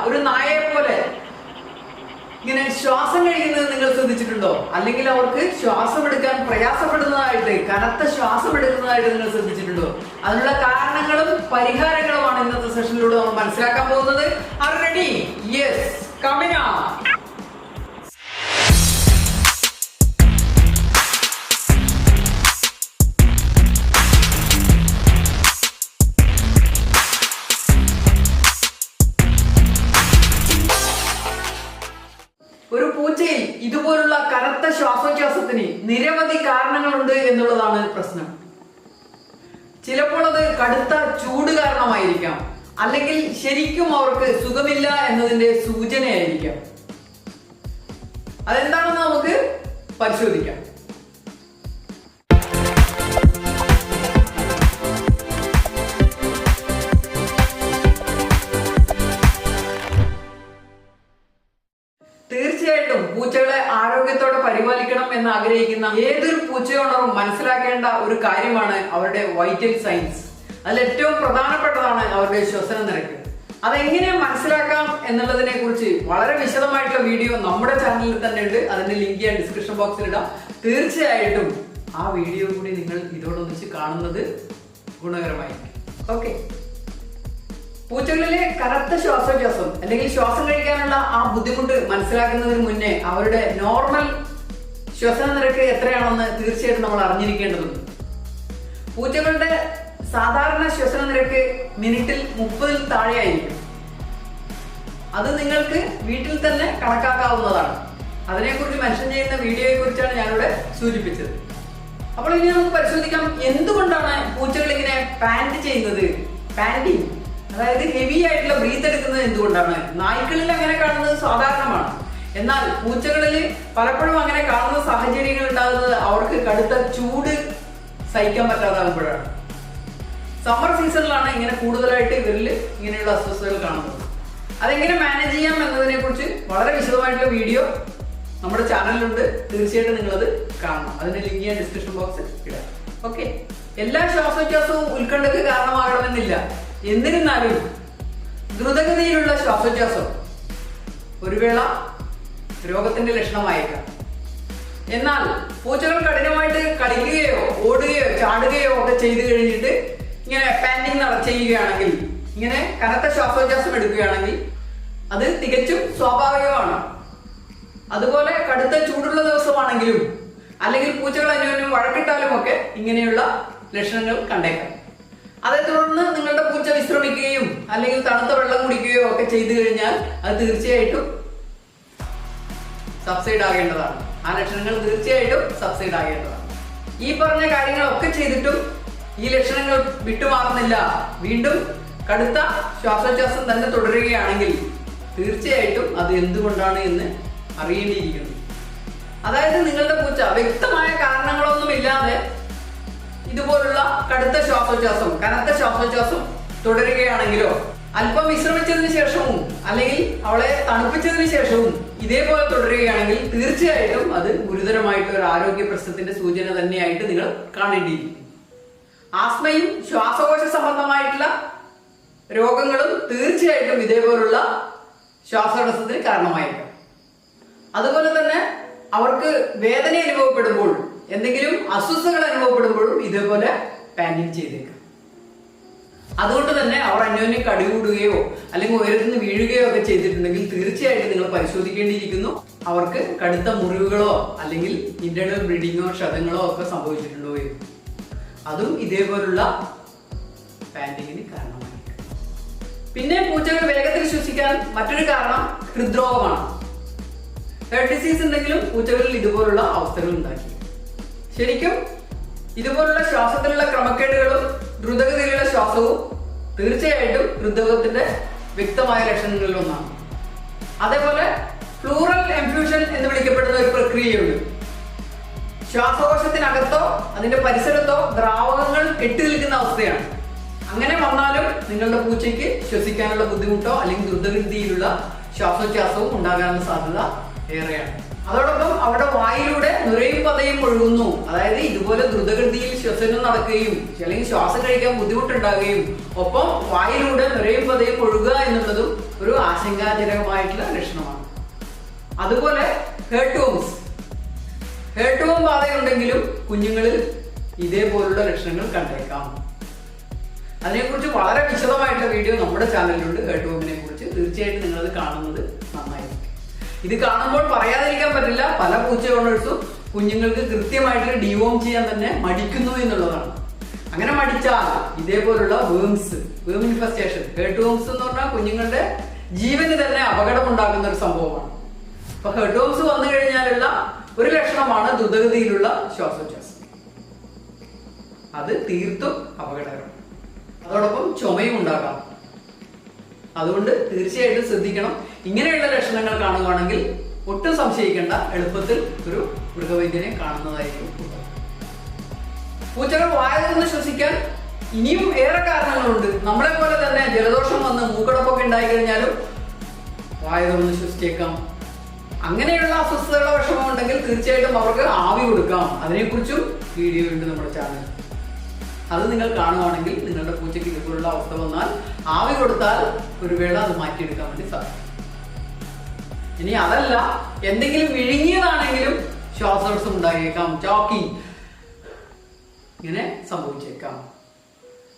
ഒരു നായയെ പോലെ ഇങ്ങനെ ശ്വാസം കഴിക്കുന്നത് നിങ്ങൾ ശ്രദ്ധിച്ചിട്ടുണ്ടോ? അല്ലെങ്കിൽ അവർക്ക് ശ്വാസം എടുക്കാൻ പ്രയാസപ്പെടുന്നതായിട്ട്, കനത്ത ശ്വാസം എടുക്കുന്നതായിട്ട് നിങ്ങൾ ശ്രദ്ധിച്ചിട്ടുണ്ടോ? അതിനുള്ള കാരണങ്ങളും പരിഹാരങ്ങളുമാണ് ഇന്നത്തെ സെഷനിലൂടെ നമ്മൾ മനസ്സിലാക്കാൻ പോകുന്നത്. Are ready? Yes, coming on. ഒരു പൂച്ചയിൽ ഇതുപോലുള്ള കനത്ത ശ്വാസോച്ഛ്വാസത്തിന് നിരവധി കാരണങ്ങളുണ്ട് എന്നുള്ളതാണ് പ്രശ്നം. ചിലപ്പോൾ അത് കടുത്ത ചൂട് കാരണമായിരിക്കാം, അല്ലെങ്കിൽ ശരിക്കും അവർക്ക് സുഖമില്ല എന്നതിന്റെ സൂചനയായിരിക്കാം. അതെന്താണെന്ന് നമുക്ക് പരിശോധിക്കാം. തീർച്ചയായിട്ടും പൂച്ചകളെ ആരോഗ്യത്തോടെ പരിപാലിക്കണം എന്ന് ആഗ്രഹിക്കുന്ന ഏതൊരു പൂച്ചയോണറും മനസ്സിലാക്കേണ്ട ഒരു കാര്യമാണ് അവരുടെ വൈറ്റൽ സൈൻസ്. അതിൽ ഏറ്റവും പ്രധാനപ്പെട്ടതാണ് അവരുടെ ശ്വസന നിരക്ക്. അതെങ്ങനെ മനസ്സിലാക്കാം എന്നുള്ളതിനെ കുറിച്ച് വളരെ വിശദമായിട്ടുള്ള വീഡിയോ നമ്മുടെ ചാനലിൽ തന്നെ ഉണ്ട്. അതിന്റെ ലിങ്ക് ഞാൻ ഡിസ്ക്രിപ്ഷൻ ബോക്സിൽ ഇടാം. തീർച്ചയായിട്ടും ആ വീഡിയോ കൂടി നിങ്ങൾ ഇതോടൊന്നിച്ച് കാണുന്നത് ഗുണകരമായിരിക്കും. ഓക്കെ, പൂച്ചകളിലെ കനത്ത ശ്വാസോച്ഛ്വാസം അല്ലെങ്കിൽ ശ്വാസം കഴിക്കാനുള്ള ആ ബുദ്ധിമുട്ട് മനസ്സിലാക്കുന്നതിന് മുന്നേ അവരുടെ നോർമൽ ശ്വസന നിരക്ക് എത്രയാണെന്ന് തീർച്ചയായിട്ടും നമ്മൾ അറിഞ്ഞിരിക്കേണ്ടതുണ്ട്. പൂച്ചകളുടെ സാധാരണ ശ്വസന നിരക്ക് മിനിറ്റിൽ 30-ൽ താഴെയായിരിക്കും. അത് നിങ്ങൾക്ക് വീട്ടിൽ തന്നെ കണക്കാക്കാവുന്നതാണ്. അതിനെക്കുറിച്ച് മെൻഷൻ ചെയ്യുന്ന വീഡിയോയെ കുറിച്ചാണ് ഞാനിവിടെ സൂചിപ്പിച്ചത്. അപ്പോൾ ഇനി നമുക്ക് പരിശോധിക്കാം, എന്തുകൊണ്ടാണ് പൂച്ചകൾ ഇങ്ങനെ പാന്റ് ചെയ്യുന്നത്, പാന്റിങ്, അതായത് ഹെവി ആയിട്ടുള്ള ബ്രീത്ത് എടുക്കുന്നത് എന്തുകൊണ്ടാണ്? നായ്ക്കളിൽ അങ്ങനെ കാണുന്നത് സാധാരണമാണ്. എന്നാൽ പൂച്ചകളിൽ പലപ്പോഴും അങ്ങനെ കാണുന്ന സാഹചര്യങ്ങൾ ഉണ്ടാകുന്നത് അവർക്ക് കടുത്ത ചൂട് സഹിക്കാൻ പറ്റാതാകുമ്പോഴാണ്. സമ്മർ സീസണിലാണ് ഇങ്ങനെ കൂടുതലായിട്ട് ഇവരിൽ ഇങ്ങനെയുള്ള അസ്വസ്ഥതകൾ കാണുന്നത്. അതെങ്ങനെ മാനേജ് ചെയ്യാം എന്നതിനെ കുറിച്ച് വളരെ വിശദമായിട്ടുള്ള വീഡിയോ നമ്മുടെ ചാനലിലുണ്ട്. തീർച്ചയായിട്ടും നിങ്ങളത് കാണണം. അതിന്റെ ലിങ്ക് ഞാൻ ഡിസ്ക്രിപ്ഷൻ ബോക്സിൽ ഇടാം. ഓക്കെ, എല്ലാ ശ്വാസോച്ഛ്വാസവും ഉത്കണ്ഠക്ക് കാരണമാകണമെന്നില്ല. എന്നിരുന്നാലും ദ്രുതഗതിയിലുള്ള ശ്വാസോച്ഛ്വാസം ഒരു വേള രോഗത്തിന്റെ ലക്ഷണമായേക്കാം. എന്നാൽ പൂച്ചകൾ കഠിനമായിട്ട് കളിക്കുകയോ ഓടുകയോ ചാടുകയോ ഒക്കെ ചെയ്തു കഴിഞ്ഞിട്ട് ഇങ്ങനെ പാന്റിങ് ചെയ്യുകയാണെങ്കിൽ, ഇങ്ങനെ കനത്ത ശ്വാസോച്ഛ്വാസം എടുക്കുകയാണെങ്കിൽ അത് തികച്ചും സ്വാഭാവികമാണ്. അതുപോലെ കടുത്ത ചൂടുള്ള ദിവസമാണെങ്കിലും അല്ലെങ്കിൽ പൂച്ചകൾ അന്യോന്യം വഴക്കിട്ടാലും ഒക്കെ ഇങ്ങനെയുള്ള ലക്ഷണങ്ങൾ കണ്ടേക്കാം. അതേ തുടർന്ന് നിങ്ങളുടെ പൂച്ച വിശ്രമിക്കുകയും അല്ലെങ്കിൽ തണുത്ത വെള്ളം കുടിക്കുകയോ ഒക്കെ ചെയ്തു കഴിഞ്ഞാൽ അത് തീർച്ചയായിട്ടും സബ്സൈഡ് ആകേണ്ടതാണ്. ആ ലക്ഷണങ്ങൾ തീർച്ചയായിട്ടും സബ്സൈഡ് ആകേണ്ടതാണ്. ഈ പറഞ്ഞ കാര്യങ്ങളൊക്കെ ചെയ്തിട്ടും ഈ ലക്ഷണങ്ങൾ വിട്ടുമാറുന്നില്ല, വീണ്ടും കടുത്ത ശ്വാസോച്ഛ്വാസം തന്നെ തുടരുകയാണെങ്കിൽ തീർച്ചയായിട്ടും അത് എന്തുകൊണ്ടാണ് എന്ന് അറിയേണ്ടിയിരിക്കുന്നു. അതായത് നിങ്ങളുടെ പൂച്ച വ്യക്തമായ കാരണങ്ങളൊന്നും ഇല്ലാതെ ഇതുപോലുള്ള കടുത്ത ശ്വാസോച്ഛ്വാസം, കനത്ത ശ്വാസോച്ഛ്വാസം തുടരുകയാണെങ്കിലോ, അല്പം വിശ്രമിച്ചതിന് ശേഷവും അല്ലെങ്കിൽ അവളെ തണുപ്പിച്ചതിന് ശേഷവും ഇതേപോലെ തുടരുകയാണെങ്കിൽ തീർച്ചയായിട്ടും അത് ഗുരുതരമായിട്ടുള്ള ഒരു ആരോഗ്യ പ്രശ്നത്തിന്റെ സൂചന തന്നെയായിട്ട് നിങ്ങൾ കാണേണ്ടിയിരിക്കും. ആസ്മയും ശ്വാസകോശ സംബന്ധമായിട്ടുള്ള രോഗങ്ങളും തീർച്ചയായിട്ടും ഇതേപോലുള്ള ശ്വാസതടസ്സത്തിന് കാരണമായേക്കാം. അതുപോലെ തന്നെ അവർക്ക് വേദന അനുഭവപ്പെടുമ്പോൾ, എന്തെങ്കിലും അസ്വസ്ഥതകൾ അനുഭവപ്പെടുമ്പോഴും ഇതേപോലെ പാന്റിങ് ചെയ്തേക്കാം. അതുകൊണ്ട് തന്നെ അവർ അന്യോന്യം കടികൂടുകയോ അല്ലെങ്കിൽ ഉയരത്തുനിന്ന് വീഴുകയോ ഒക്കെ ചെയ്തിട്ടുണ്ടെങ്കിൽ തീർച്ചയായിട്ടും നിങ്ങൾ പരിശോധിക്കേണ്ടിയിരിക്കുന്നു. അവർക്ക് കടുത്ത മുറിവുകളോ അല്ലെങ്കിൽ ഇന്റേണൽ ബ്ലീഡിങ്ങോ ക്ഷതങ്ങളോ ഒക്കെ സംഭവിച്ചിട്ടുണ്ടോ എന്ന്. അതും ഇതേപോലുള്ള പാന്റിങ്ങിന് കാരണമായിരിക്കും. പിന്നെ പൂച്ചകൾ വേഗത്തിൽ ശ്വസിക്കാൻ മറ്റൊരു കാരണം ഹൃദ്രോഗമാണ്. ഹെർട്ട് ഡിസീസ് ഉണ്ടെങ്കിലും പൂച്ചകളിൽ ഇതുപോലുള്ള അവസ്ഥകൾ ഉണ്ടാക്കി. ശരിക്കും ഇതുപോലുള്ള ശ്വാസത്തിലുള്ള ക്രമക്കേടുകളും ദ്രുതഗതിയിലുള്ള ശ്വാസവും തീർച്ചയായിട്ടും ഹൃദ്രോഗത്തിന്റെ വ്യക്തമായ ലക്ഷണങ്ങളിൽ ഒന്നാണ്. അതേപോലെ പ്ലൂറൽ എംഫ്യൂഷൻ എന്ന് വിളിക്കപ്പെടുന്ന ഒരു പ്രക്രിയയുണ്ട്. ശ്വാസകോശത്തിനകത്തോ അതിന്റെ പരിസരത്തോ ദ്രാവകങ്ങൾ കെട്ടിനിൽക്കുന്ന അവസ്ഥയാണ്. അങ്ങനെ വന്നാലും നിങ്ങളുടെ പൂച്ചയ്ക്ക് ശ്വസിക്കാനുള്ള ബുദ്ധിമുട്ടോ അല്ലെങ്കിൽ ദ്രുതഗതിയിലുള്ള ശ്വാസോച്ഛ്വാസവും ഉണ്ടാകാനുള്ള സാധ്യത ഏറെയാണ്. അതോടൊപ്പം അവിടെ വായിലൂടെ നുരയും പതയും ഒഴുകുന്നു. അതായത് ഇതുപോലെ ദ്രുതഗതിയിൽ ശ്വസനം നടക്കുകയും അല്ലെങ്കിൽ ശ്വാസം കഴിക്കാൻ ബുദ്ധിമുട്ടുണ്ടാകുകയും ഒപ്പം വായിലൂടെ നുരയും പതയും ഒഴുകുക എന്നുള്ളതും ഒരു ആശങ്ക ആശങ്കാജനകമായിട്ടുള്ള ലക്ഷണമാണ്. അതുപോലെ ഹേർട്ട് വോം ബാധയുണ്ടെങ്കിലും കുഞ്ഞുങ്ങളിൽ ഇതേപോലുള്ള ലക്ഷണങ്ങൾ കണ്ടേക്കാം. അതിനെക്കുറിച്ച് വളരെ വിശദമായിട്ടുള്ള വീഡിയോ നമ്മുടെ ചാനലിലുണ്ട്. ഹേർട്ട് വോമിനെ കുറിച്ച് തീർച്ചയായിട്ടും നിങ്ങളത് കാണുന്നത് നന്നായിരിക്കും. ഇത് കാണുമ്പോൾ പറയാതിരിക്കാൻ പറ്റില്ല, പല പൂച്ച ഓണേഴ്സും കുഞ്ഞുങ്ങൾക്ക് കൃത്യമായിട്ട് ഡിവോം ചെയ്യാൻ തന്നെ മടിക്കുന്നു എന്നുള്ളതാണ്. അങ്ങനെ മടിച്ചാൽ ഇതേപോലുള്ള വേം ഇൻഫെസ്റ്റേഷൻ, ഹേർട്ട് വോംസ് എന്ന് പറഞ്ഞാൽ കുഞ്ഞുങ്ങളുടെ ജീവന് തന്നെ അപകടമുണ്ടാക്കുന്ന ഒരു സംഭവമാണ്. അപ്പൊ ഹേർട്ട് വോംസ് വന്നു കഴിഞ്ഞാലുള്ള ഒരു ലക്ഷണമാണ് ദ്രുതഗതിയിലുള്ള ശ്വാസോച്ഛ്വാസം. അത് തീർത്തും അപകടകരം. അതോടൊപ്പം ചുമയും ഉണ്ടാകാം. അതുകൊണ്ട് തീർച്ചയായിട്ടും ശ്രദ്ധിക്കണം. ഇങ്ങനെയുള്ള ലക്ഷണങ്ങൾ കാണുകയാണെങ്കിൽ ഒട്ടും സംശയിക്കേണ്ട, എളുപ്പത്തിൽ ഒരു മൃഗവൈദ്യനെ കാണുന്നതായിരിക്കും. പൂച്ചകൾ വായ തുറന്ന് ശ്വസിക്കാൻ ഇനിയും ഏറെ കാരണങ്ങളുണ്ട്. നമ്മളെ പോലെ തന്നെ ജലദോഷം വന്ന് മൂക്കടപ്പൊക്കെ ഉണ്ടായി കഴിഞ്ഞാലും വായ തുറന്ന് ശ്വസിച്ചേക്കാം. അങ്ങനെയുള്ള അസ്വസ്ഥതയുള്ള വിഷമം ഉണ്ടെങ്കിൽ തീർച്ചയായിട്ടും അവർക്ക് ആവി കൊടുക്കാം. അതിനെക്കുറിച്ചും വീഡിയോ ഉണ്ട് നമ്മുടെ ചാനൽ. അത് നിങ്ങൾ കാണുകയാണെങ്കിൽ നിങ്ങളുടെ പൂച്ചയ്ക്ക് ഇതുപോലുള്ള അവസ്ഥ വന്നാൽ ആവി കൊടുത്താൽ ഒരു വേള അത് മാറ്റിയെടുക്കാൻ വേണ്ടി സാധിക്കും. ഇനി അതല്ല, എന്തെങ്കിലും വിഴുങ്ങിയതാണെങ്കിലും ശ്വാസതടസ്സം ഉണ്ടായേക്കാം, ചോക്കിംഗ് ഇങ്ങനെ സംഭവിച്ചേക്കാം.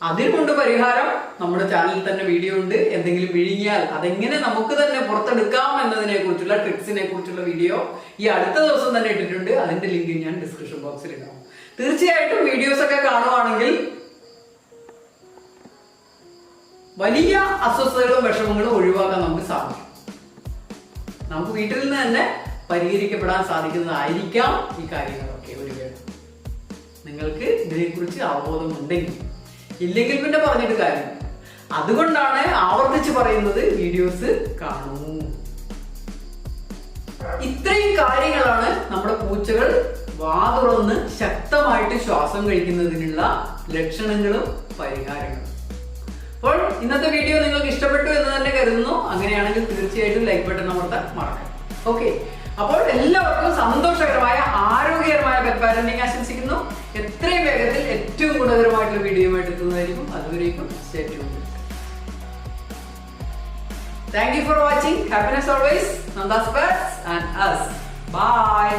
അതിനുകൊണ്ട് പരിഹാരം നമ്മുടെ ചാനലിൽ തന്നെ വീഡിയോ ഉണ്ട്. എന്തെങ്കിലും വിഴുങ്ങിയാൽ അതെങ്ങനെ നമുക്ക് തന്നെ പുറത്തെടുക്കാം എന്നതിനെ കുറിച്ചുള്ള ട്രിക്സിനെ കുറിച്ചുള്ള വീഡിയോ ഈ അടുത്ത ദിവസം തന്നെ ഇട്ടിട്ടുണ്ട്. അതിന്റെ ലിങ്ക് ഞാൻ ഡിസ്ക്രിപ്ഷൻ ബോക്സിൽ ഇടാം. തീർച്ചയായിട്ടും വീഡിയോസ് ഒക്കെ കാണുവാണെങ്കിൽ വലിയ അസ്വസ്ഥതകളും വിഷമങ്ങളും ഒഴിവാക്കാൻ നമുക്ക് സാധിക്കും. നമുക്ക് വീട്ടിൽ നിന്ന് തന്നെ പരിഹരിക്കപ്പെടാൻ സാധിക്കുന്നതായിരിക്കാം ഈ കാര്യങ്ങളൊക്കെ. ഒരു വേള നിങ്ങൾക്ക് ഇതിനെക്കുറിച്ച് അവബോധമുണ്ടെങ്കിൽ, ഇല്ലെങ്കിൽ പിന്നെ പറഞ്ഞിട്ട് കാര്യം. അതുകൊണ്ടാണ് ആവർത്തിച്ച് പറയുന്നത്, വീഡിയോസ് കാണൂ. ഇത്രയും കാര്യങ്ങളാണ് നമ്മുടെ പൂച്ചകൾ വാ തുറന്ന് ശക്തമായിട്ട് ശ്വാസം കഴിക്കുന്നതിനുള്ള ലക്ഷണങ്ങളും പരിഹാരങ്ങളും. അപ്പോൾ ഇന്നത്തെ വീഡിയോ നിങ്ങൾക്ക് ഇഷ്ടപ്പെട്ടു എന്ന് തന്നെ കരുതുന്നു. അങ്ങനെയാണെങ്കിൽ തീർച്ചയായിട്ടും ലൈക്ക് ബട്ടൺ അമർത്താൻ മറക്കണം. ഓക്കെ, അപ്പോൾ എല്ലാവർക്കും സന്തോഷകരമായ ആരോഗ്യകരമായ പെറ്റ് പാരന്റിംഗ് ആശംസിക്കുന്നു. എത്രയും വേഗത്തിൽ ഏറ്റവും ഗുണകരമായിട്ടുള്ള വീഡിയോയുമായിട്ട് എത്തുന്നതായിരിക്കും. അതുവരേക്കും stay tuned. Thank you for watching. Happiness always. Nanda's Pets and us. Bye.